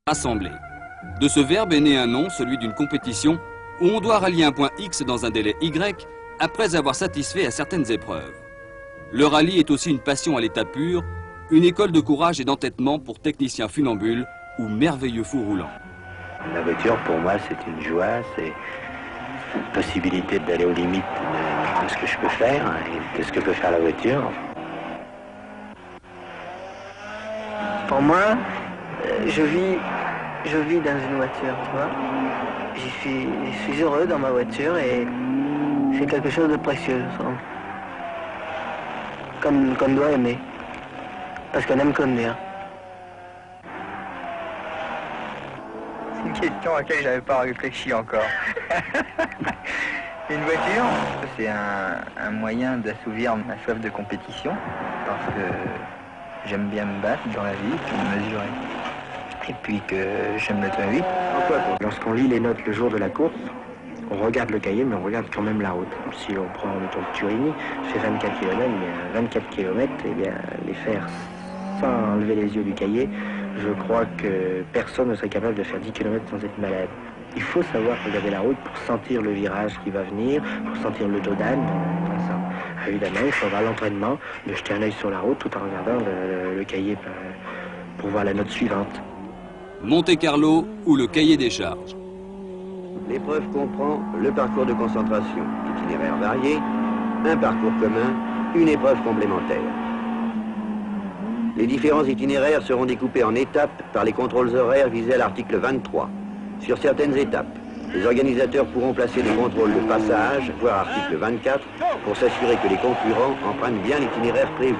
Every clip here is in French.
rassembler. De ce verbe est né un nom, celui d'une compétition, où on doit rallier un point X dans un délai Y après avoir satisfait à certaines épreuves. Le rallye est aussi une passion à l'état pur, une école de courage et d'entêtement pour techniciens funambules ou merveilleux fous roulants. La voiture, pour moi, c'est une joie, c'est une possibilité d'aller aux limites de ce que je peux faire et de ce que peut faire la voiture. Pour moi, je vis dans une voiture, tu vois. Je suis heureux dans ma voiture et c'est quelque chose de précieux, ça. Qu'on doit aimer. Parce qu'on aime conduire. C'est une question à laquelle je n'avais pas réfléchi encore. Une voiture, c'est un moyen d'assouvir ma soif de compétition, parce que j'aime bien me battre dans la vie, me mesurer. Et puis que j'aime le train vite. Lorsqu'on lit les notes le jour de la course, on regarde le cahier, mais on regarde quand même la route. Si on prend, mettons, Turini, fait 24 km, mais 24 km, eh bien, les faire sans enlever les yeux du cahier, je crois que personne ne serait capable de faire 10 km sans être malade. Il faut savoir regarder la route pour sentir le virage qui va venir, pour sentir le dos d'âne, tout ça. Évidemment, il faudra l'entraînement de jeter un œil sur la route tout en regardant le cahier pour voir la note suivante. Monte-Carlo ou le cahier des charges. L'épreuve comprend le parcours de concentration, itinéraire varié, un parcours commun, une épreuve complémentaire. Les différents itinéraires seront découpés en étapes par les contrôles horaires visés à l'article 23. Sur certaines étapes, les organisateurs pourront placer des contrôles de passage, voire article 24, pour s'assurer que les concurrents empruntent bien l'itinéraire prévu.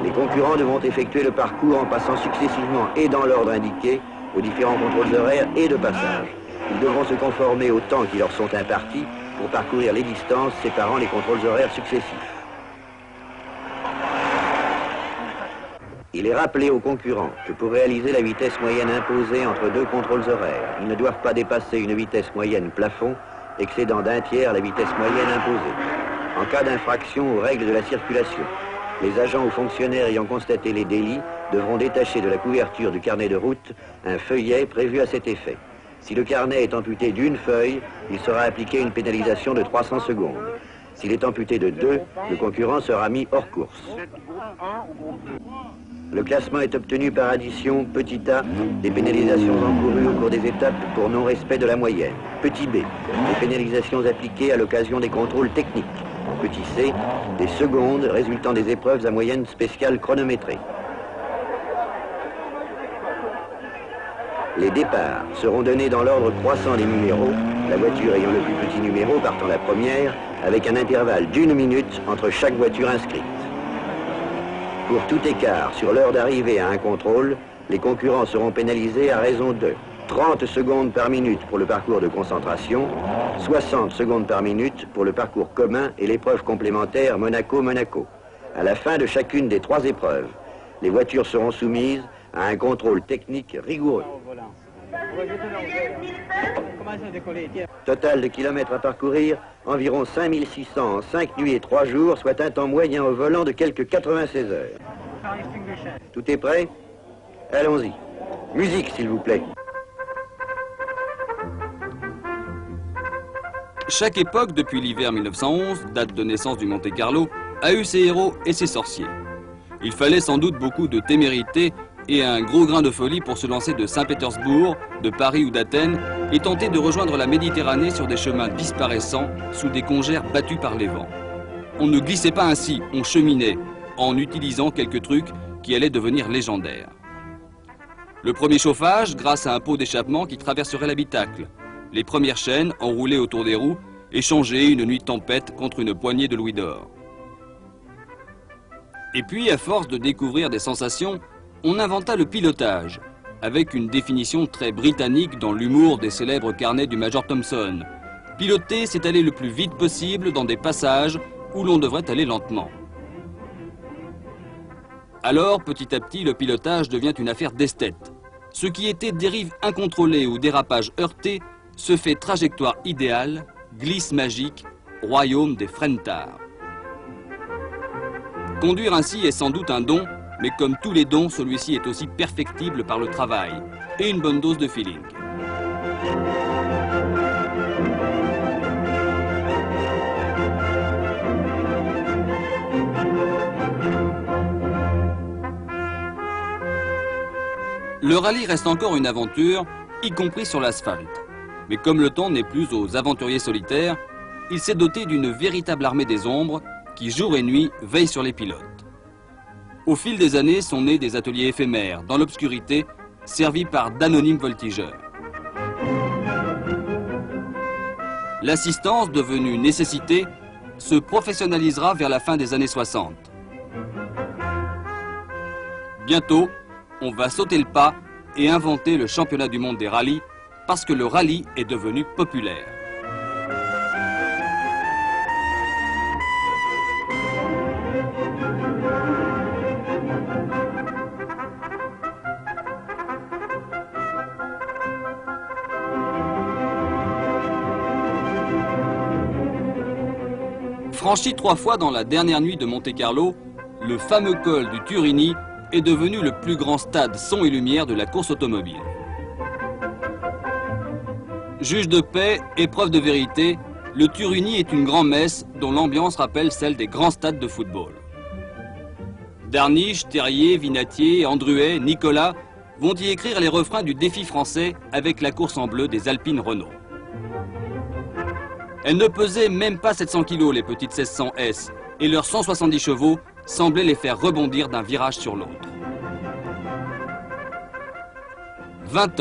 Les concurrents devront effectuer le parcours en passant successivement et dans l'ordre indiqué aux différents contrôles horaires et de passage. Ils devront se conformer aux temps qui leur sont impartis pour parcourir les distances séparant les contrôles horaires successifs. Il est rappelé aux concurrents que pour réaliser la vitesse moyenne imposée entre deux contrôles horaires, ils ne doivent pas dépasser une vitesse moyenne plafond excédant d'un tiers la vitesse moyenne imposée. En cas d'infraction aux règles de la circulation, les agents ou fonctionnaires ayant constaté les délits devront détacher de la couverture du carnet de route un feuillet prévu à cet effet. Si le carnet est amputé d'une feuille, il sera appliqué une pénalisation de 300 secondes. S'il est amputé de 2, le concurrent sera mis hors course. Le classement est obtenu par addition, petit a, des pénalisations encourues au cours des étapes pour non-respect de la moyenne. Petit b, des pénalisations appliquées à l'occasion des contrôles techniques. Petit c, des secondes résultant des épreuves à moyenne spéciale chronométrée. Les départs seront donnés dans l'ordre croissant des numéros, la voiture ayant le plus petit numéro partant la première, avec un intervalle d'1 minute entre chaque voiture inscrite. Pour tout écart sur l'heure d'arrivée à un contrôle, les concurrents seront pénalisés à raison de 30 secondes par minute pour le parcours de concentration, 60 secondes par minute pour le parcours commun et l'épreuve complémentaire Monaco-Monaco. À la fin de chacune des 3 épreuves, les voitures seront soumises à un contrôle technique rigoureux. Total de kilomètres à parcourir, environ 5600 en 5 nuits et 3 jours, soit un temps moyen au volant de quelques 96 heures. Tout est prêt? Allons-y. Musique, s'il vous plaît. Chaque époque, depuis l'hiver 1911, date de naissance du Monte-Carlo, a eu ses héros et ses sorciers. Il fallait sans doute beaucoup de témérité et un gros grain de folie pour se lancer de Saint-Pétersbourg, de Paris ou d'Athènes et tenter de rejoindre la Méditerranée sur des chemins disparaissants sous des congères battus par les vents. On ne glissait pas ainsi, on cheminait en utilisant quelques trucs qui allaient devenir légendaires. Le premier chauffage, grâce à un pot d'échappement qui traverserait l'habitacle. Les premières chaînes enroulées autour des roues, échangées une nuit de tempête contre une poignée de louis d'or. Et puis, à force de découvrir des sensations, on inventa le pilotage, avec une définition très britannique dans l'humour des célèbres carnets du Major Thompson. Piloter, c'est aller le plus vite possible dans des passages où l'on devrait aller lentement. Alors, petit à petit, le pilotage devient une affaire d'esthète. Ce qui était dérive incontrôlée ou dérapage heurté se fait trajectoire idéale, glisse magique, royaume des Frentards. Conduire ainsi est sans doute un don Mais comme tous les dons, celui-ci est aussi perfectible par le travail et une bonne dose de feeling. Le rallye reste encore une aventure, y compris sur l'asphalte. Mais comme le temps n'est plus aux aventuriers solitaires, il s'est doté d'une véritable armée des ombres qui, jour et nuit, veille sur les pilotes. Au fil des années sont nés des ateliers éphémères, dans l'obscurité, servis par d'anonymes voltigeurs. L'assistance, devenue nécessité, se professionnalisera vers la fin des années 60. Bientôt, on va sauter le pas et inventer le championnat du monde des rallyes parce que le rallye est devenu populaire. Franchi 3 fois dans la dernière nuit de Monte-Carlo, le fameux col du Turini est devenu le plus grand stade son et lumière de la course automobile. Juge de paix, épreuve de vérité, le Turini est une grand-messe dont l'ambiance rappelle celle des grands stades de football. Darniche, Terrier, Vinatier, Andruet, Nicolas vont y écrire les refrains du défi français avec la course en bleu des Alpines Renault. Elles ne pesaient même pas 700 kg, les petites 1600 S, et leurs 170 chevaux semblaient les faire rebondir d'un virage sur l'autre. 20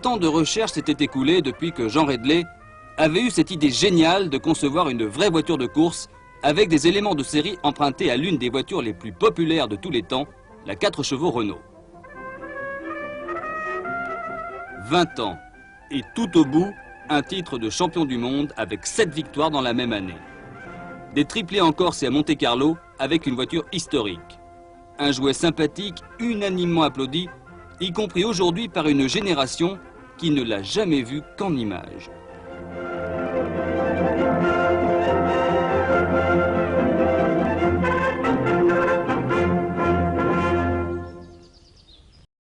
ans de recherche s'étaient écoulés depuis que Jean Redley avait eu cette idée géniale de concevoir une vraie voiture de course avec des éléments de série empruntés à l'une des voitures les plus populaires de tous les temps, la 4 chevaux Renault. 20 ans, et tout au bout, un titre de champion du monde avec 7 victoires dans la même année. Des triplés en Corse et à Monte-Carlo avec une voiture historique. Un jouet sympathique, unanimement applaudi, y compris aujourd'hui par une génération qui ne l'a jamais vu qu'en images.